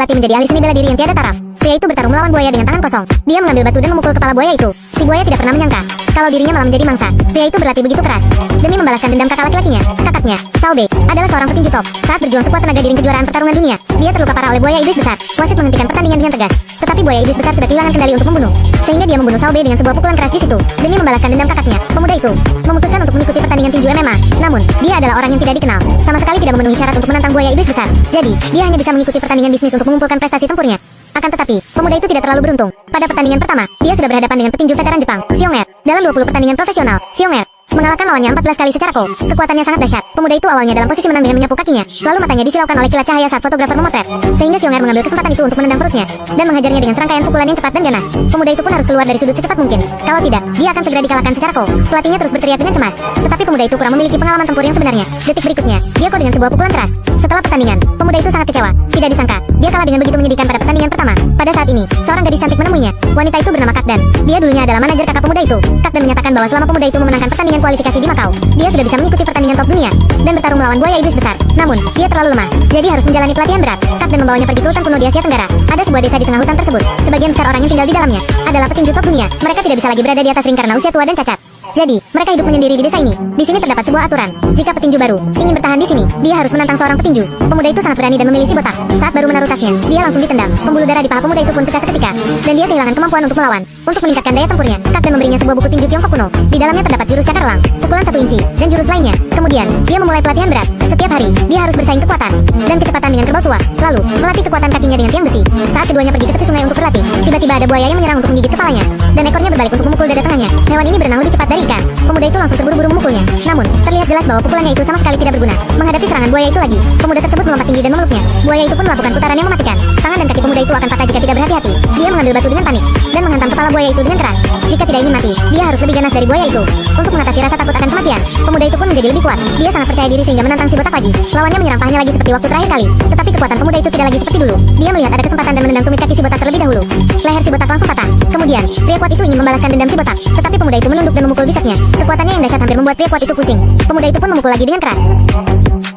berlatih menjadi ahli seni bela diri yang tiada taraf. Pria itu bertarung melawan buaya dengan tangan kosong. Dia mengambil batu dan memukul kepala buaya itu. Si buaya tidak pernah menyangka kalau dirinya malah menjadi mangsa. Pria itu berlatih begitu keras demi membalaskan dendam kakak laki-lakinya. Kakaknya, Sao Bei, adalah seorang petinju top. Saat berjuang sekuat tenaga di ring kejuaraan pertarungan dunia, dia terluka parah oleh buaya iblis besar. Wasit menghentikan pertandingan dengan tegas. Tetapi buaya iblis besar sudah kehilangan kendali untuk membunuh, sehingga dia membunuh Sao Bei dengan sebuah pukulan keras di situ. Demi membalaskan dendam kakaknya, pemuda itu memutuskan untuk mengikuti pertandingan tinju MMA. Namun, dia adalah orang yang tidak dikenal, sama sekali tidak memenuhi syarat untuk menantang buaya iblis besar. Jadi, dia hanya bisa mengikuti pertandingan bisnis untuk mengumpulkan prestasi tempurnya. Akan tetapi, pemuda itu tidak terlalu beruntung. Pada pertandingan pertama, dia sudah berhadapan dengan petinju veteran Jepang, Xiong Er. Dalam 20 pertandingan profesional, Xiong Er mengalahkan lawannya 14 kali secara cool. Kekuatannya sangat dahsyat. Pemuda itu awalnya dalam posisi menang dengan menyapu kakinya, lalu matanya disilaukan oleh kilat cahaya saat fotografer memotret, sehingga Xiong Er mengambil kesempatan itu untuk menendang perutnya dan menghajarnya dengan serangkaian pukulan yang cepat dan ganas. Pemuda itu pun harus keluar dari sudut secepat mungkin. Kalau tidak, dia akan segera dikalahkan secara cool. Pelatihnya terus berteriak dengan cemas, tetapi pemuda itu kurang memiliki pengalaman tempur yang sebenarnya. Detik berikutnya, dia kok dengan sebuah pukulan keras. Setelah pertandingan, pemuda itu sangat kecewa. Tidak disangka, dia kalah dengan begitu menyedihkan pada pertandingan pertama. Pada saat ini, seorang gadis cantik menemuinya. Wanita itu bernama Kak Dan. Dia dulunya adalah manajer kakak pemuda itu. Kak Dan menyatakan bahwa selama pemuda itu memenangkan pertandingan kualifikasi di Macau, dia sudah bisa mengikuti pertandingan top dunia dan bertarung melawan buaya iblis besar. Namun, dia terlalu lemah, jadi harus menjalani pelatihan berat. Kak Dan membawanya pergi ke hutan kuno di Asia Tenggara. Ada sebuah desa di tengah hutan tersebut. Sebagian besar orang yang tinggal di dalamnya adalah petinju top dunia. Mereka tidak bisa lagi berada di atas ring karena usia tua dan cacat. Jadi, mereka hidup menyendiri di desa ini. Di sini terdapat sebuah aturan. Jika petinju baru ingin bertahan di sini, dia harus menantang seorang petinju. Pemuda itu sangat berani dan memilih si botak. Saat baru menaruh tasnya, dia langsung ditendang. Pembuluh darah di paha pemuda itu pun pecah seketika, dan dia kehilangan kemampuan untuk melawan. Untuk meningkatkan daya tempurnya, Kak Dan memberinya sebuah buku tinju Tiongkok kuno. Di dalamnya terdapat jurus cakarlang, pukulan 1 inci, dan jurus lainnya. Kemudian, dia memulai pelatihan berat. Setiap hari, dia harus bersaing kekuatan dan kecepatan dengan kerbau tua. Lalu, melatih kekuatan kakinya dengan tiang besi. Saat keduanya pergi ke tepi sungai untuk berlatih, tiba-tiba ada buaya yang menyerang untuk menggigit kepalanya, dan ekornya berbalik untuk memukul dada tengahnya. Hewan ini berenang lebih cepat dari ikan. Pemuda itu langsung terburu-buru memukulnya. Namun, terlihat jelas bahwa pukulannya itu sama sekali tidak berguna. Menghadapi serangan buaya itu lagi, pemuda tersebut melompat tinggi dan memeluknya. Buaya itu pun melakukan putaran yang mematikan. Tangan dan kaki pemuda itu akan patah jika tidak berhati-hati. Dia mengambil batu dengan panik dan menghantam kepala buaya itu dengan keras. Jika tidak ingin mati, dia harus lebih ganas dari buaya itu. Untuk mengatasi rasa takut akan kematian, pemuda itu pun menjadi lebih kuat. Dia sangat percaya diri sehingga menantang si botak lagi. Lawannya menyerang pahanya lagi seperti waktu terakhir kali. Tetapi kekuatan pemuda itu tidak lagi seperti dulu. Dia melihat ada kesempatan dan menendang tumit kaki si botak terlebih dahulu. Leher si botak langsung patah. Kemudian, pria kuat itu ingin membalaskan dendam si botak, tetapi pemuda itu menunduk dan memukul bisaknya. Kekuatannya yang dahsyat hampir membuat pria kuat itu pusing. Pemuda itu pun memukul lagi dengan keras.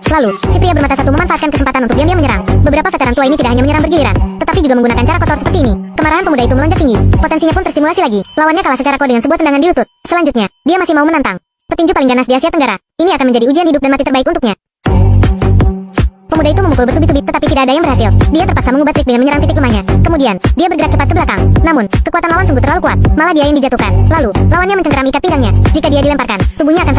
Lalu, si pria bermata satu memanfaatkan kesempatan untuk diam-diam menyerang. Beberapa veteran tua ini tidak hanya menyerang bergiliran, tetapi juga menggunakan cara kotor seperti ini. Kemarahan pemuda itu melonjak tinggi. Potensinya pun terstimulasi lagi. Lawannya kalah secara kode dengan sebuah tendangan di lutut. Selanjutnya, dia masih mau menantang petinju paling ganas di Asia Tenggara. Ini akan menjadi ujian hidup dan mati terbaik untuknya. Pemuda itu memukul bertubi-tubi tetapi tidak ada yang berhasil. Dia terpaksa mengubah trik dengan menyerang titik lemahnya. Kemudian, dia bergerak cepat ke belakang. Namun, kekuatan lawan sungguh terlalu kuat. Malah dia yang dijatuhkan. Lalu, lawannya mencengkeram ikat pinggangnya. Jika dia dilemparkan, tubuhnya akan